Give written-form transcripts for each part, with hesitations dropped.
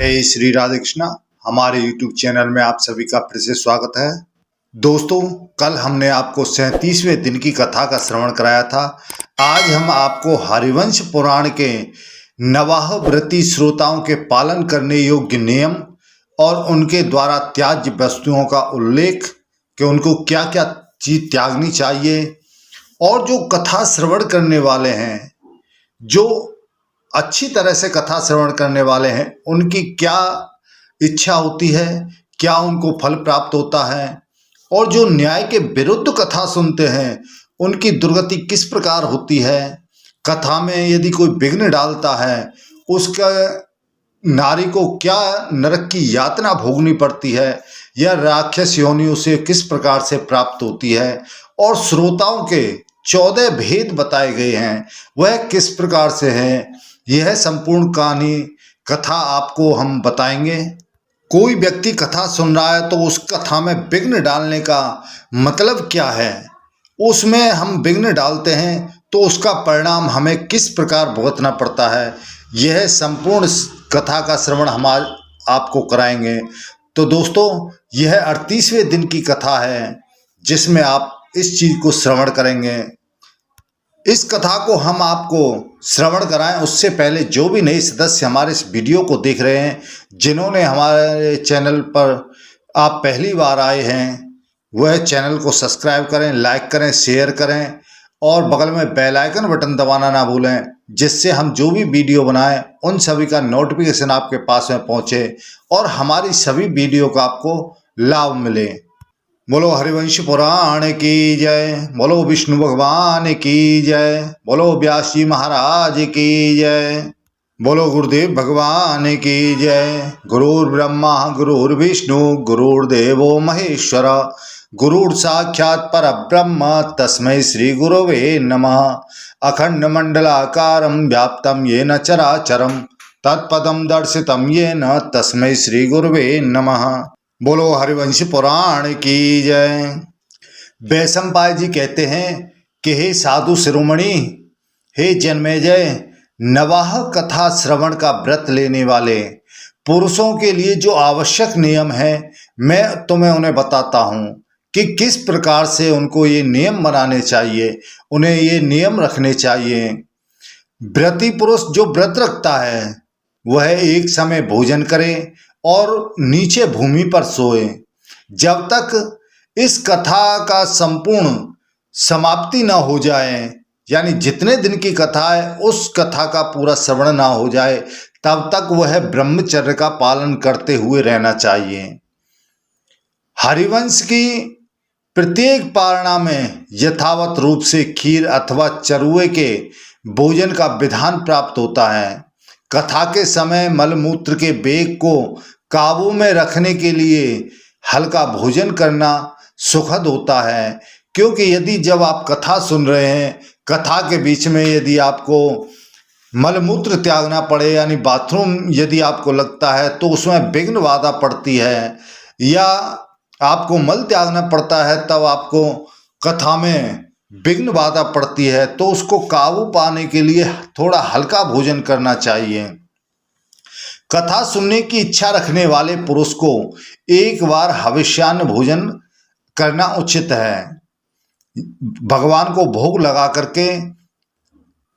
जय श्री राधे कृष्णा। हमारे YouTube channel में आप सभी का फिर से स्वागत है। दोस्तों, कल हमने आपको 37वें दिन की कथा का श्रवण कराया था। आज हम आपको हरिवंश पुराण के नवाह व्रती श्रोताओं के पालन करने योग्य नियम और उनके द्वारा त्याज्य वस्तुओं का उल्लेख कि उनको क्या क्या चीज त्यागनी चाहिए, और जो कथा श्रवण करने वाले हैं, जो अच्छी तरह से कथा श्रवण करने वाले हैं, उनकी क्या इच्छा होती है, क्या उनको फल प्राप्त होता है, और जो न्याय के विरुद्ध कथा सुनते हैं उनकी दुर्गति किस प्रकार होती है। कथा में यदि कोई विघ्न डालता है, उसका नारी को क्या नरक की यातना भोगनी पड़ती है, या राक्षस योनियों से किस प्रकार से प्राप्त होती है, और श्रोताओं के 14 भेद बताए गए हैं, वह किस प्रकार से हैं। यह संपूर्ण कहानी कथा आपको हम बताएंगे। कोई व्यक्ति कथा सुन रहा है तो उस कथा में विघ्न डालने का मतलब क्या है, उसमें हम विघ्न डालते हैं तो उसका परिणाम हमें किस प्रकार भुगतना पड़ता है, यह संपूर्ण कथा का श्रवण हम आज आपको कराएंगे। तो दोस्तों, यह 38वें दिन की कथा है जिसमें आप इस चीज को श्रवण करेंगे। इस कथा को हम आपको श्रवण कराएं उससे पहले जो भी नए सदस्य हमारे इस वीडियो को देख रहे हैं, जिन्होंने हमारे चैनल पर आप पहली बार आए हैं, वह चैनल को सब्सक्राइब करें, लाइक करें, शेयर करें और बगल में बेल आइकन बटन दबाना ना भूलें, जिससे हम जो भी वीडियो बनाएं उन सभी का नोटिफिकेशन आपके पास में पहुंचे और हमारी सभी वीडियो का आपको लाभ मिले। बोलो हरिवंश पुराण की जय, बोलो विष्णु भगवान की जय, बोलो व्यास जी महाराज की जय, बोलो गुरुदेव भगवान की जय। गुरुर्ब्रह्मा गुरुर्विष्णु गुरुर्देवो महेश्वर, गुरुर् साक्षात् परब्रह्म तस्मै श्री गुरवे नमः। अखंड मंडलाकारं व्याप्तं येन चराचरं तत्पदं दर्शितं येन तस्मै श्री गुरवे नमः। बोलो हरिवंश पुराण की जय। वैशंपायन जी कहते हैं कि हे साधु शिरोमणि, हे जन्मेजय, नवाह कथा श्रवण का व्रत लेने वाले पुरुषों के लिए जो आवश्यक नियम है, मैं तुम्हें उन्हें बताता हूँ कि किस प्रकार से उनको ये नियम बनाने चाहिए, उन्हें ये नियम रखने चाहिए। व्रती पुरुष जो व्रत रखता है वह एक समय भोजन करे और नीचे भूमि पर सोए जब तक इस कथा का संपूर्ण समाप्ति न हो जाए, यानी जितने दिन की कथा है उस कथा का पूरा श्रवण ना हो जाए, तब तक वह ब्रह्मचर्य का पालन करते हुए रहना चाहिए। हरिवंश की प्रत्येक पारणा में यथावत रूप से खीर अथवा चरुए के भोजन का विधान प्राप्त होता है। कथा के समय मलमूत्र के वेग को काबू में रखने के लिए हल्का भोजन करना सुखद होता है, क्योंकि यदि जब आप कथा सुन रहे हैं, कथा के बीच में यदि आपको मलमूत्र त्यागना पड़े, यानी बाथरूम यदि आपको लगता है, तो उसमें विघ्न बाधा पड़ती है, या आपको मल त्यागना पड़ता है तब आपको कथा में विघ्न बाधा पड़ती है, तो उसको काबू पाने के लिए थोड़ा हल्का भोजन करना चाहिए। कथा सुनने की इच्छा रखने वाले पुरुष को एक बार हविष्यान्न भोजन करना उचित है। भगवान को भोग लगा करके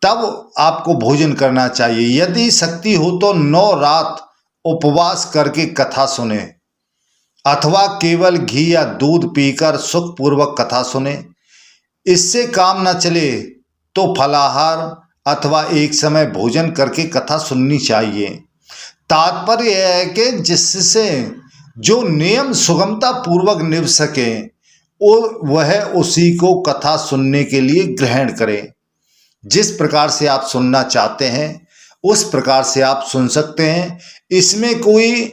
तब आपको भोजन करना चाहिए। यदि शक्ति हो तो 9 रात उपवास करके कथा सुने, अथवा केवल घी या दूध पीकर सुखपूर्वक कथा सुने। इससे काम न चले तो फलाहार अथवा एक समय भोजन करके कथा सुननी चाहिए। तात्पर्य यह है कि जिससे जो नियम सुगमता पूर्वक निभ सके वह उसी को कथा सुनने के लिए ग्रहण करे। जिस प्रकार से आप सुनना चाहते हैं उस प्रकार से आप सुन सकते हैं। इसमें कोई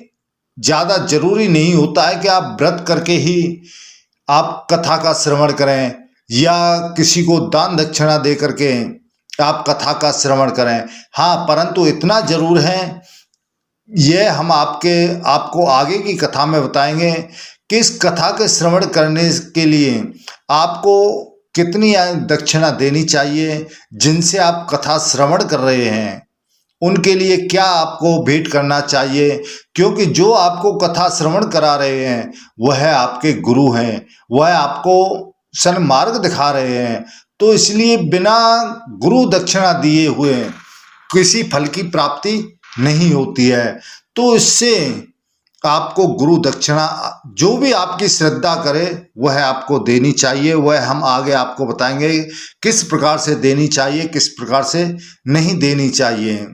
ज़्यादा जरूरी नहीं होता है कि आप व्रत करके ही आप कथा का श्रवण करें, या किसी को दान दक्षिणा दे करके आप कथा का श्रवण करें। हाँ, परंतु इतना जरूर है, यह हम आपको आगे की कथा में बताएंगे कि इस कथा के श्रवण करने के लिए आपको कितनी दक्षिणा देनी चाहिए जिनसे आप कथा श्रवण कर रहे हैं। उनके लिए क्या आपको भेंट करना चाहिए, क्योंकि जो आपको कथा श्रवण करा रहे हैं वह आपके गुरु हैं, वह आपको सन्मार्ग दिखा रहे हैं। तो इसलिए बिना गुरु दक्षिणा दिए हुए किसी फल की प्राप्ति नहीं होती है। तो इससे आपको गुरु दक्षिणा जो भी आपकी श्रद्धा करे वह आपको देनी चाहिए। वह हम आगे आपको बताएंगे किस प्रकार से देनी चाहिए, किस प्रकार से नहीं देनी चाहिए।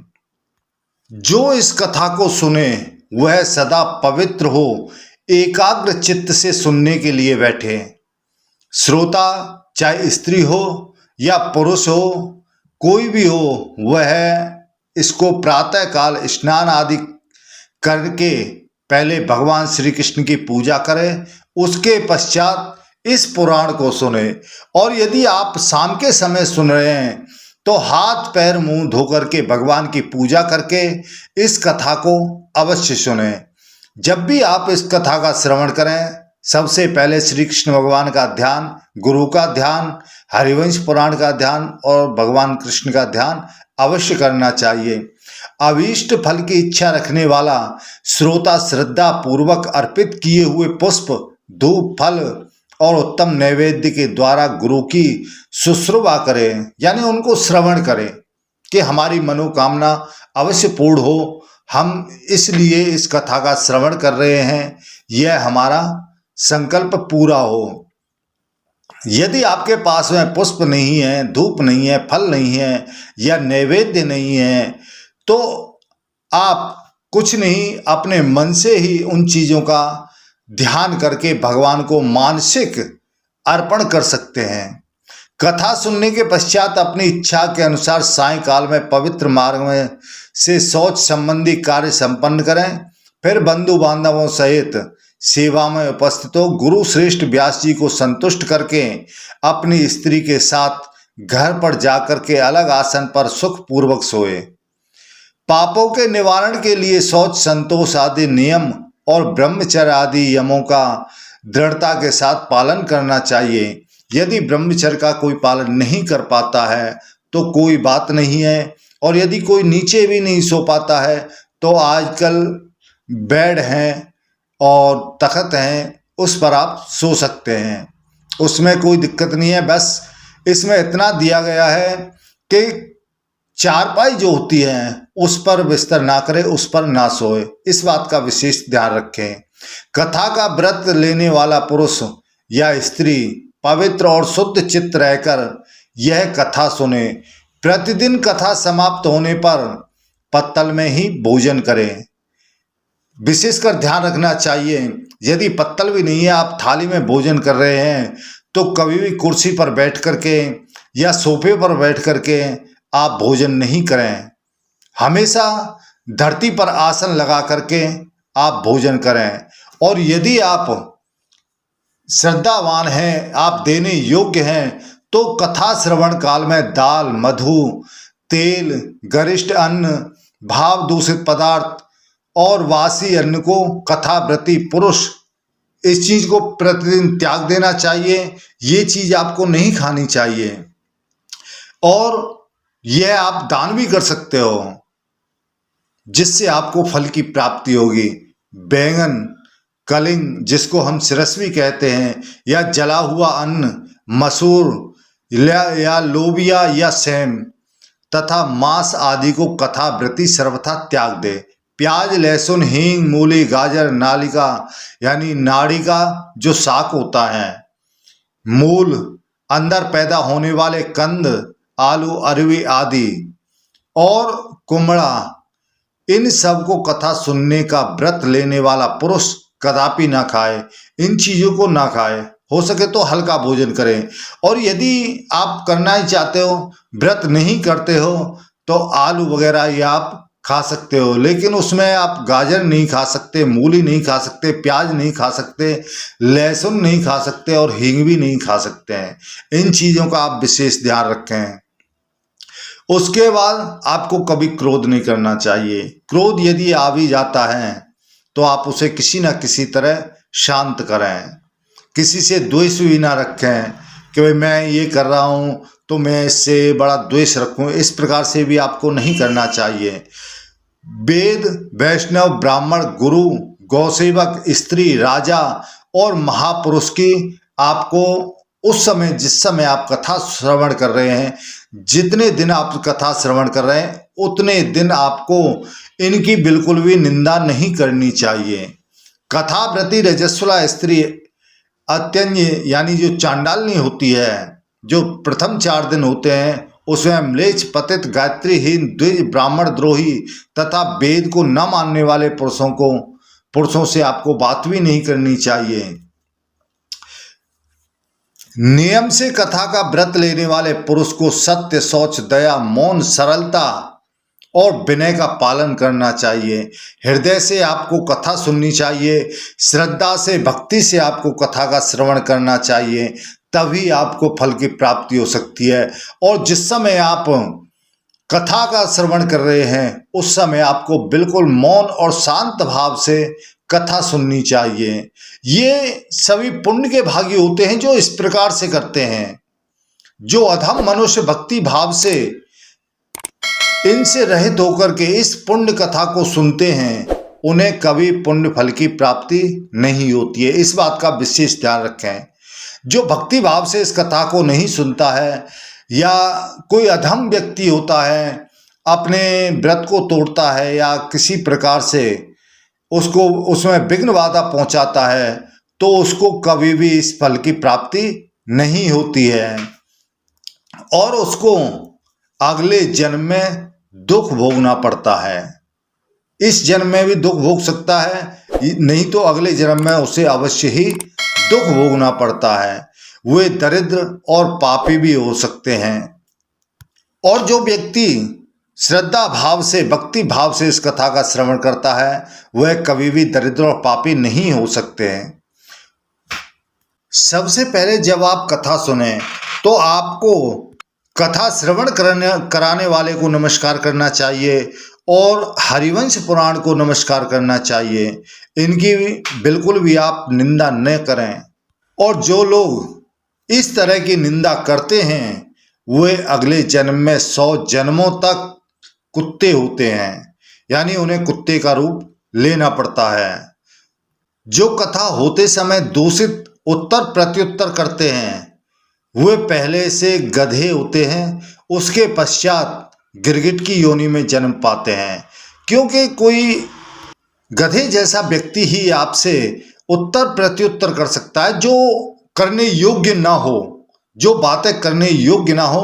जो इस कथा को सुने वह सदा पवित्र हो, एकाग्र चित्त से सुनने के लिए बैठे। श्रोता चाहे स्त्री हो या पुरुष हो, कोई भी हो, वह इसको प्रातः काल स्नान आदि करके पहले भगवान श्री कृष्ण की पूजा करें, उसके पश्चात इस पुराण को सुने। और यदि आप शाम के समय सुन रहे हैं तो हाथ पैर मुंह धोकर के भगवान की पूजा करके इस कथा को अवश्य सुने। जब भी आप इस कथा का श्रवण करें, सबसे पहले श्री कृष्ण भगवान का ध्यान, गुरु का ध्यान, हरिवंश पुराण का ध्यान और भगवान कृष्ण का ध्यान अवश्य करना चाहिए। अभीष्ट फल की इच्छा रखने वाला श्रोता श्रद्धा पूर्वक अर्पित किए हुए पुष्प, धूप, फल और उत्तम नैवेद्य के द्वारा गुरु की शुश्रूषा करे, यानी उनको श्रवण करें कि हमारी मनोकामना अवश्य पूर्ण हो। हम इसलिए इस कथा का श्रवण कर रहे हैं, यह हमारा संकल्प पूरा हो। यदि आपके पास में पुष्प नहीं है, धूप नहीं है, फल नहीं है या नैवेद्य नहीं है, तो आप कुछ नहीं, अपने मन से ही उन चीज़ों का ध्यान करके भगवान को मानसिक अर्पण कर सकते हैं। कथा सुनने के पश्चात अपनी इच्छा के अनुसार सायंकाल में पवित्र मार्ग में से शौच संबंधी कार्य संपन्न करें। फिर बंधु बांधवों सहित सेवा में उपस्थित हो गुरु श्रेष्ठ व्यास जी को संतुष्ट करके अपनी स्त्री के साथ घर पर जाकर के अलग आसन पर सुख पूर्वक सोए। पापों के निवारण के लिए शौच, संतोष आदि नियम और ब्रह्मचर्य आदि यमों का दृढ़ता के साथ पालन करना चाहिए। यदि ब्रह्मचर्य का कोई पालन नहीं कर पाता है तो कोई बात नहीं है, और यदि कोई नीचे भी नहीं सो पाता है तो आजकल बेड हैं और तख्त हैं, उस पर आप सो सकते हैं, उसमें कोई दिक्कत नहीं है। बस इसमें इतना दिया गया है कि चारपाई जो होती है उस पर बिस्तर ना करें, उस पर ना सोए, इस बात का विशेष ध्यान रखें। कथा का व्रत लेने वाला पुरुष या स्त्री पवित्र और शुद्ध चित्त रहकर यह कथा सुने। प्रतिदिन कथा समाप्त होने पर पत्तल में ही भोजन करें। विशेषकर ध्यान रखना चाहिए, यदि पत्तल भी नहीं है, आप थाली में भोजन कर रहे हैं, तो कभी भी कुर्सी पर बैठ करके या सोफे पर बैठ करके आप भोजन नहीं करें। हमेशा धरती पर आसन लगा करके आप भोजन करें। और यदि आप श्रद्धावान हैं, आप देने योग्य हैं, तो कथा श्रवण काल में दाल, मधु, तेल, गरिष्ठ अन्न, भाव दूषित पदार्थ और वासी अन्न को कथाव्रती पुरुष इस चीज को प्रतिदिन त्याग देना चाहिए। ये चीज आपको नहीं खानी चाहिए। और यह आप दान भी कर सकते हो, जिससे आपको फल की प्राप्ति होगी। बैंगन, कलिंग जिसको हम सिरस्वी कहते हैं, या जला हुआ अन्न, मसूर या लोबिया या सेम तथा मांस आदि को कथाव्रती सर्वथा त्याग दे। प्याज, लहसुन, हींग, मूली, गाजर, नालिका यानी नाड़ी का जो शाक होता है, मूल, अंदर पैदा होने वाले कंद, आलू, अरवी आदि और कुमड़ा, इन सब को कथा सुनने का व्रत लेने वाला पुरुष कदापि ना खाए। इन चीजों को ना खाए, हो सके तो हल्का भोजन करें। और यदि आप करना ही चाहते हो, व्रत नहीं करते हो, तो आलू वगैरह ये आप खा सकते हो, लेकिन उसमें आप गाजर नहीं खा सकते, मूली नहीं खा सकते, प्याज नहीं खा सकते, लहसुन नहीं खा सकते और हींग भी नहीं खा सकते हैं। इन चीज़ों का आप विशेष ध्यान रखें। उसके बाद आपको कभी क्रोध नहीं करना चाहिए। क्रोध यदि आ भी जाता है तो आप उसे किसी न किसी तरह शांत करें। किसी से द्वेष भी ना रखें कि भाई मैं ये कर रहा हूँ तो मैं इससे बड़ा द्वेष रखूं, इस प्रकार से भी आपको नहीं करना चाहिए। वेद, वैष्णव, ब्राह्मण, गुरु, गौसेवक, स्त्री, राजा और महापुरुष की आपको उस समय, जिस समय आप कथा श्रवण कर रहे हैं, जितने दिन आप कथा श्रवण कर रहे हैं, उतने दिन आपको इनकी बिल्कुल भी निंदा नहीं करनी चाहिए। कथाव्रती रजस्वला स्त्री अत्यन्य यानी जो चांडालनी होती है, जो प्रथम 4 दिन होते हैं, उसमें म्लेच्छ, पतित, गायत्रीहीन, द्विज, ब्राह्मण द्रोही तथा वेद को न मानने वाले पुरुषों से आपको बात भी नहीं करनी चाहिए। नियम से कथा का व्रत लेने वाले पुरुष को सत्य, शौच, दया, मौन, सरलता और विनय का पालन करना चाहिए। हृदय से आपको कथा सुननी चाहिए, श्रद्धा से, भक्ति से आपको कथा का श्रवण करना चाहिए, तभी आपको फल की प्राप्ति हो सकती है। और जिस समय आप कथा का श्रवण कर रहे हैं, उस समय आपको बिल्कुल मौन और शांत भाव से कथा सुननी चाहिए। ये सभी पुण्य के भागी होते हैं जो इस प्रकार से करते हैं। जो अधम मनुष्य भक्ति भाव से इनसे रहित होकर के इस पुण्य कथा को सुनते हैं, उन्हें कभी पुण्य फल की प्राप्ति नहीं होती है। इस बात का विशेष ध्यान रखें। जो भक्ति भाव से इस कथा को नहीं सुनता है, या कोई अधम व्यक्ति होता है, अपने व्रत को तोड़ता है या किसी प्रकार से उसको उसमें विघ्न बाधा पहुंचाता है, तो उसको कभी भी इस फल की प्राप्ति नहीं होती है और उसको अगले जन्म में दुख भोगना पड़ता है। इस जन्म में भी दुख भोग सकता है, नहीं तो अगले जन्म में उसे अवश्य ही दुख भोगना पड़ता है। वे दरिद्र और पापी भी हो सकते हैं। और जो व्यक्ति श्रद्धा भाव से, भक्ति भाव से इस कथा का श्रवण करता है, वह कभी भी दरिद्र और पापी नहीं हो सकते हैं। सबसे पहले जब आप कथा सुने तो आपको कथा श्रवण कराने वाले को नमस्कार करना चाहिए और हरिवंश पुराण को नमस्कार करना चाहिए। इनकी बिल्कुल भी आप निंदा न करें। और जो लोग इस तरह की निंदा करते हैं, वे अगले जन्म में 100 जन्मों तक कुत्ते होते हैं, यानी उन्हें कुत्ते का रूप लेना पड़ता है। जो कथा होते समय दूषित उत्तर प्रत्युत्तर करते हैं, वे पहले से गधे होते हैं, उसके पश्चात गिरगिट की योनि में जन्म पाते हैं। क्योंकि कोई गधे जैसा व्यक्ति ही आपसे उत्तर प्रत्युत्तर कर सकता है जो करने योग्य ना हो, जो बातें करने योग्य ना हो।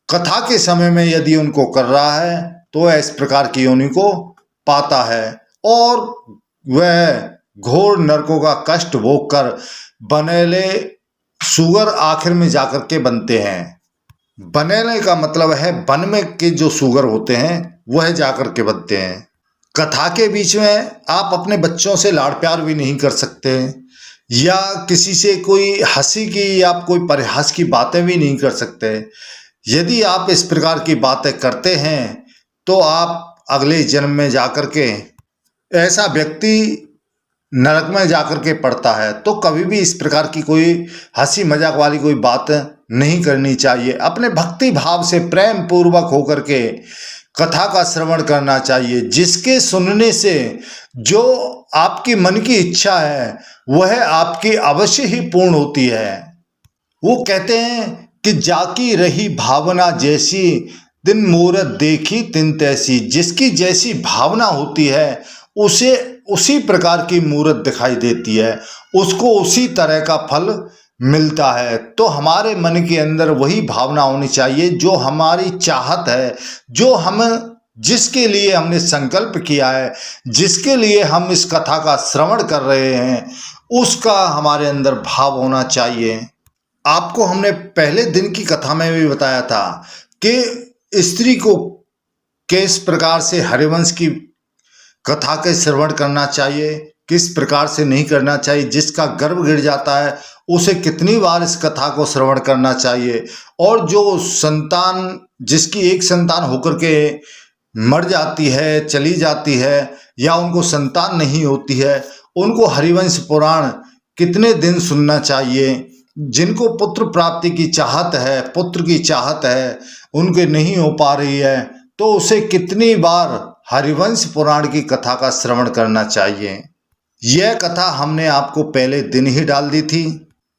कथा के समय में यदि उनको कर रहा है तो वह इस प्रकार की योनि को पाता है और वह घोर नरकों का कष्ट भोग कर बनेले सुगर आखिर में जाकर के बनते हैं। बनेले का मतलब है वन में के जो सुगर होते हैं वह जाकर के बनते हैं। कथा के बीच में आप अपने बच्चों से लाड़ प्यार भी नहीं कर सकते, या किसी से कोई हंसी की या कोई परिहास की बातें भी नहीं कर सकते। यदि आप इस प्रकार की बातें करते हैं तो आप अगले जन्म में जाकर के ऐसा व्यक्ति नरक में जाकर के पड़ता है। तो कभी भी इस प्रकार की कोई हंसी मजाक वाली कोई बात नहीं करनी चाहिए। अपने भक्ति भाव से प्रेम पूर्वक होकर के कथा का श्रवण करना चाहिए, जिसके सुनने से जो आपकी मन की इच्छा है वह आपकी अवश्य ही पूर्ण होती है। वो कहते हैं कि जाकी रही भावना जैसी, दिन मूरत देखी तिन तैसी। जिसकी जैसी भावना होती है उसे उसी प्रकार की मूरत दिखाई देती है, उसको उसी तरह का फल मिलता है। तो हमारे मन के अंदर वही भावना होनी चाहिए जो हमारी चाहत है, जो हम जिसके लिए हमने संकल्प किया है, जिसके लिए हम इस कथा का श्रवण कर रहे हैं, उसका हमारे अंदर भाव होना चाहिए। आपको हमने पहले दिन की कथा में भी बताया था कि स्त्री को किस प्रकार से हरिवंश की कथा के श्रवण करना चाहिए, किस प्रकार से नहीं करना चाहिए। जिसका गर्भ गिर जाता है उसे कितनी बार इस कथा को श्रवण करना चाहिए, और जो संतान, जिसकी एक संतान होकर के मर जाती है, चली जाती है, या उनको संतान नहीं होती है, उनको हरिवंश पुराण कितने दिन सुनना चाहिए, जिनको पुत्र प्राप्ति की चाहत है, पुत्र की चाहत है, उनके नहीं हो पा रही है, तो उसे कितनी बार हरिवंश पुराण की कथा का श्रवण करना चाहिए। यह कथा हमने आपको पहले दिन ही डाल दी थी।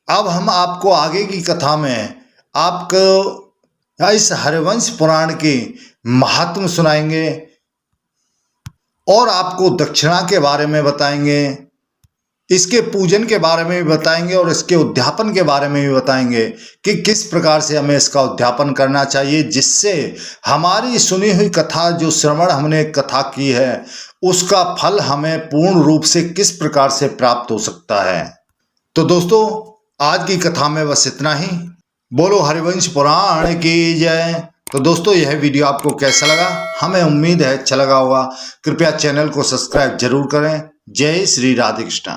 अब हम आपको आगे की कथा में आपको इस हरिवंश पुराण की महात्म सुनाएंगे और आपको दक्षिणा के बारे में बताएंगे, इसके पूजन के बारे में भी बताएंगे और इसके उद्यापन के बारे में भी बताएंगे कि किस प्रकार से हमें इसका उद्यापन करना चाहिए, जिससे हमारी सुनी हुई कथा, जो श्रवण हमने कथा की है, उसका फल हमें पूर्ण रूप से किस प्रकार से प्राप्त हो सकता है। तो दोस्तों, आज की कथा में बस इतना ही। बोलो हरिवंश पुराण की जय। तो दोस्तों, यह वीडियो आपको कैसा लगा? हमें उम्मीद है अच्छा लगा होगा। कृपया चैनल को सब्सक्राइब जरूर करें। जय श्री राधे कृष्ण।